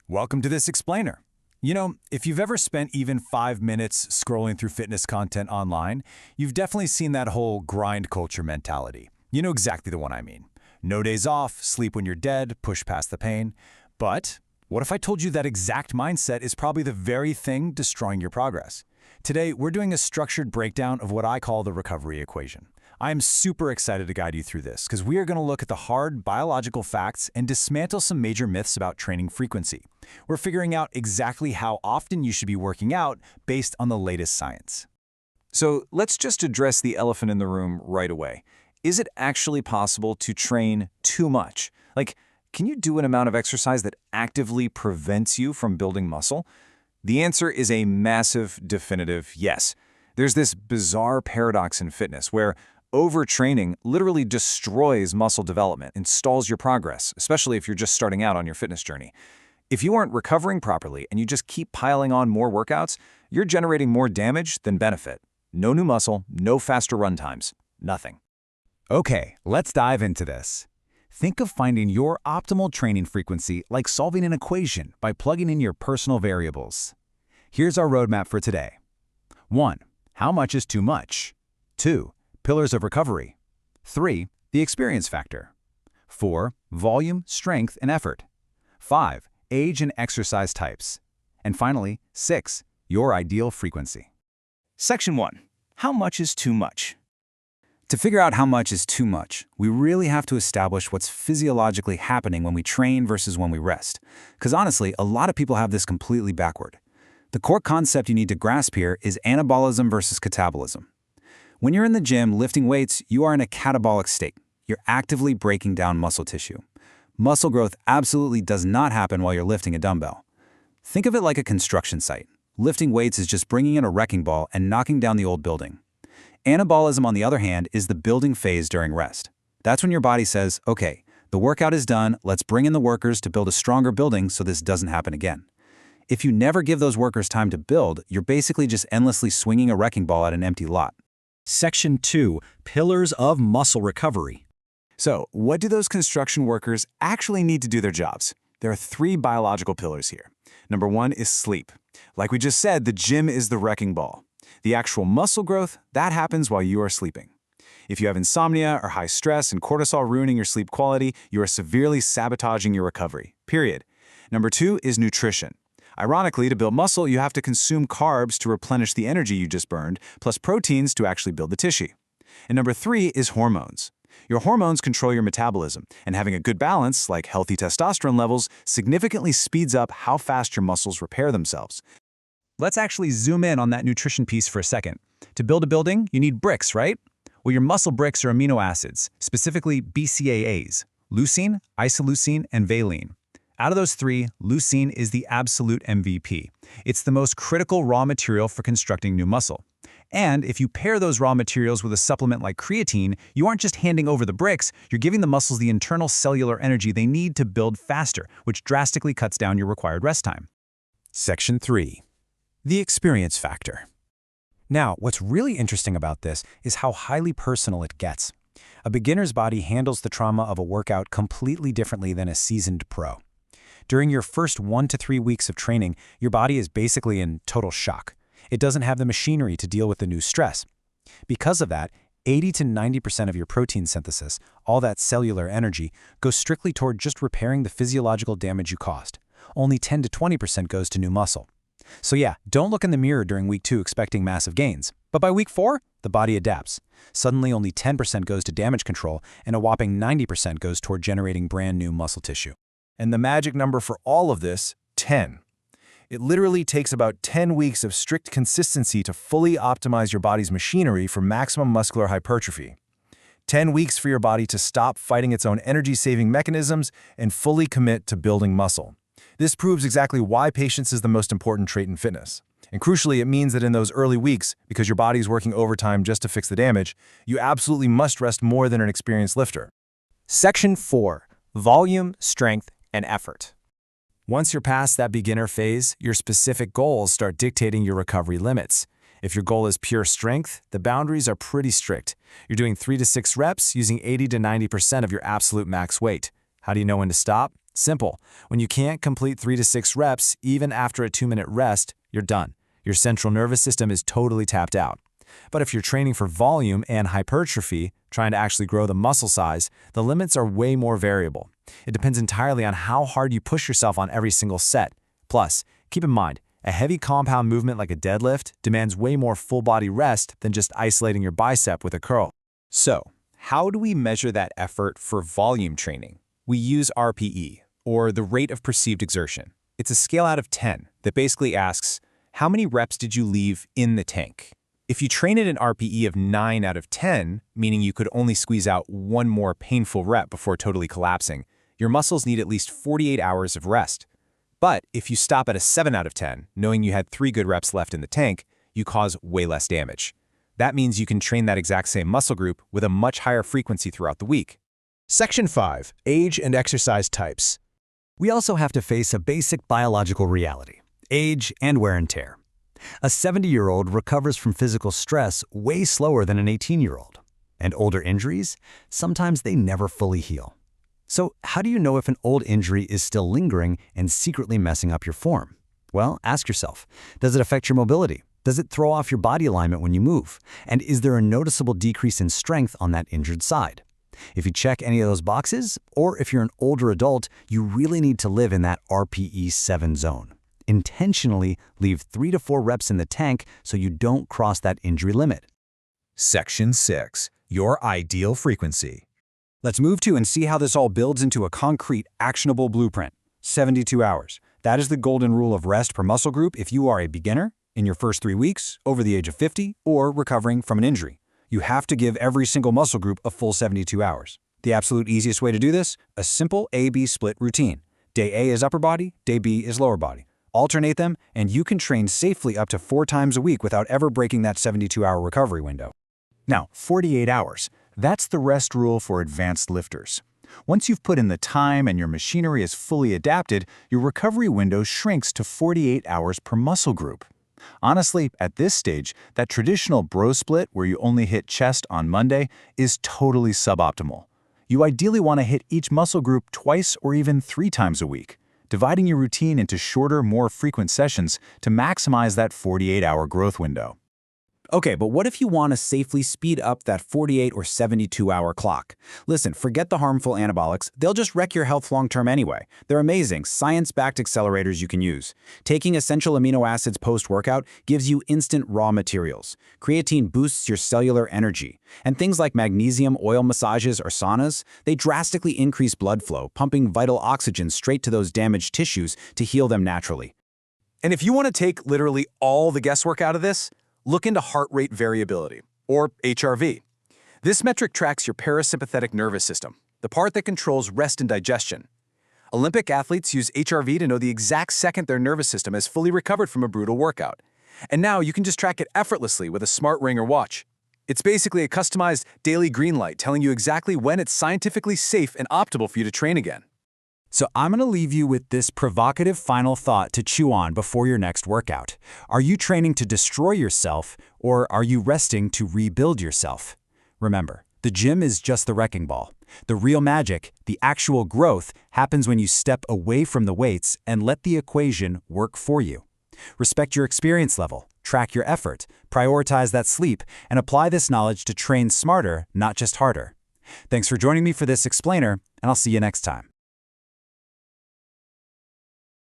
Welcome to this explainer. If you've ever spent even 5 minutes scrolling through fitness content online, you've definitely seen that whole grind culture mentality. You know exactly the one I mean. No days off, sleep when you're dead, push past the pain. But what if I told you that exact mindset is probably the very thing destroying your progress? Today, we're doing a structured breakdown of what I call the recovery equation. I am super excited to guide you through this because we are going to look at the hard biological facts and dismantle some major myths about training frequency. We're figuring out exactly how often you should be working out based on the latest science. So let's just address the elephant in the room right away. Is it actually possible to train too much? Can you do an amount of exercise that actively prevents you from building muscle? The answer is a massive, definitive yes. There's this bizarre paradox in fitness where overtraining literally destroys muscle development and stalls your progress, especially if you're just starting out on your fitness journey. If you aren't recovering properly and you just keep piling on more workouts, you're generating more damage than benefit. No new muscle, no faster run times, nothing. Okay, let's dive into this. Think of finding your optimal training frequency like solving an equation by plugging in your personal variables. Here's our roadmap for today. 1. How much is too much? 2. Pillars of recovery. 3. The experience factor. 4. Volume, strength, and effort. 5. Age and exercise types. And finally, 6. Your ideal frequency. Section 1. How much is too much? To figure out how much is too much, we really have to establish what's physiologically happening when we train versus when we rest. Because honestly, a lot of people have this completely backward. The core concept you need to grasp here is anabolism versus catabolism. When you're in the gym lifting weights, you are in a catabolic state. You're actively breaking down muscle tissue. Muscle growth absolutely does not happen while you're lifting a dumbbell. Think of it like a construction site. Lifting weights is just bringing in a wrecking ball and knocking down the old building. Anabolism, on the other hand, is the building phase during rest. That's when your body says, okay, the workout is done, let's bring in the workers to build a stronger building so this doesn't happen again. If you never give those workers time to build, you're basically just endlessly swinging a wrecking ball at an empty lot. Section 2. Pillars of muscle recovery. So, what do those construction workers actually need to do their jobs? There are 3 biological pillars here. Number 1 is sleep. Like we just said, the gym is the wrecking ball. The actual muscle growth, that happens while you are sleeping. If you have insomnia or high stress and cortisol ruining your sleep quality, you are severely sabotaging your recovery, period. Number 2 is nutrition. Ironically, to build muscle, you have to consume carbs to replenish the energy you just burned, plus proteins to actually build the tissue. And number 3 is hormones. Your hormones control your metabolism, and having a good balance, like healthy testosterone levels, significantly speeds up how fast your muscles repair themselves. Let's actually zoom in on that nutrition piece for a second. To build a building, you need bricks, right? Well, your muscle bricks are amino acids, specifically BCAAs, leucine, isoleucine, and valine. Out of those 3, leucine is the absolute MVP. It's the most critical raw material for constructing new muscle. And if you pair those raw materials with a supplement like creatine, you aren't just handing over the bricks, you're giving the muscles the internal cellular energy they need to build faster, which drastically cuts down your required rest time. Section 3. The experience factor. Now, what's really interesting about this is how highly personal it gets. A beginner's body handles the trauma of a workout completely differently than a seasoned pro. During your first 1 to 3 weeks of training, your body is basically in total shock. It doesn't have the machinery to deal with the new stress. Because of that, 80 to 90% of your protein synthesis, all that cellular energy, goes strictly toward just repairing the physiological damage you caused. Only 10 to 20% goes to new muscle. So yeah, don't look in the mirror during week 2 expecting massive gains. But by week 4, the body adapts. Suddenly only 10% goes to damage control, and a whopping 90% goes toward generating brand new muscle tissue. And the magic number for all of this, 10. It literally takes about 10 weeks of strict consistency to fully optimize your body's machinery for maximum muscular hypertrophy. 10 weeks for your body to stop fighting its own energy-saving mechanisms and fully commit to building muscle. This proves exactly why patience is the most important trait in fitness. And crucially, it means that in those early weeks, because your body is working overtime just to fix the damage, you absolutely must rest more than an experienced lifter. Section 4. Volume, strength, and effort. Once you're past that beginner phase, your specific goals start dictating your recovery limits. If your goal is pure strength, the boundaries are pretty strict. You're doing 3 to 6 reps using 80 to 90% of your absolute max weight. How do you know when to stop? Simple. When you can't complete 3 to 6 reps, even after a 2-minute rest, you're done. Your central nervous system is totally tapped out. But if you're training for volume and hypertrophy, trying to actually grow the muscle size, the limits are way more variable. It depends entirely on how hard you push yourself on every single set. Plus, keep in mind, a heavy compound movement like a deadlift demands way more full-body rest than just isolating your bicep with a curl. So, how do we measure that effort for volume training? We use RPE, or the rate of perceived exertion. It's a scale out of 10 that basically asks, how many reps did you leave in the tank? If you train at an RPE of 9 out of 10, meaning you could only squeeze out one more painful rep before totally collapsing, your muscles need at least 48 hours of rest. But if you stop at a 7 out of 10, knowing you had 3 good reps left in the tank, you cause way less damage. That means you can train that exact same muscle group with a much higher frequency throughout the week. Section 5. Age and exercise types. We also have to face a basic biological reality: age and wear and tear. A 70-year-old recovers from physical stress way slower than an 18-year-old. And older injuries, sometimes they never fully heal. So how do you know if an old injury is still lingering and secretly messing up your form? Well, ask yourself, does it affect your mobility? Does it throw off your body alignment when you move? And is there a noticeable decrease in strength on that injured side? If you check any of those boxes, or if you're an older adult, you really need to live in that RPE 7 zone. Intentionally leave 3 to 4 reps in the tank so you don't cross that injury limit. Section 6. Your ideal frequency. Let's move to and see how this all builds into a concrete, actionable blueprint. 72 hours. That is the golden rule of rest per muscle group if you are a beginner, in your first 3 weeks, over the age of 50, or recovering from an injury. You have to give every single muscle group a full 72 hours. The absolute easiest way to do this? A simple A-B split routine. Day A is upper body, day B is lower body. Alternate them, and you can train safely up to 4 times a week without ever breaking that 72-hour recovery window. Now, 48 hours. That's the rest rule for advanced lifters. Once you've put in the time and your machinery is fully adapted, your recovery window shrinks to 48 hours per muscle group. Honestly, at this stage, that traditional bro split where you only hit chest on Monday is totally suboptimal. You ideally want to hit each muscle group twice or even 3 times a week, dividing your routine into shorter, more frequent sessions to maximize that 48-hour growth window. Okay, but what if you want to safely speed up that 48 or 72-hour clock? Listen, forget the harmful anabolics. They'll just wreck your health long-term anyway. They're amazing, science-backed accelerators you can use. Taking essential amino acids post-workout gives you instant raw materials. Creatine boosts your cellular energy. And things like magnesium oil massages or saunas, they drastically increase blood flow, pumping vital oxygen straight to those damaged tissues to heal them naturally. And if you want to take literally all the guesswork out of this, look into heart rate variability, or HRV. This metric tracks your parasympathetic nervous system, the part that controls rest and digestion. Olympic athletes use HRV to know the exact second their nervous system has fully recovered from a brutal workout. And now you can just track it effortlessly with a smart ring or watch. It's basically a customized daily green light telling you exactly when it's scientifically safe and optimal for you to train again. So I'm going to leave you with this provocative final thought to chew on before your next workout. Are you training to destroy yourself, or are you resting to rebuild yourself? Remember, the gym is just the wrecking ball. The real magic, the actual growth, happens when you step away from the weights and let the equation work for you. Respect your experience level, track your effort, prioritize that sleep, and apply this knowledge to train smarter, not just harder. Thanks for joining me for this explainer, and I'll see you next time.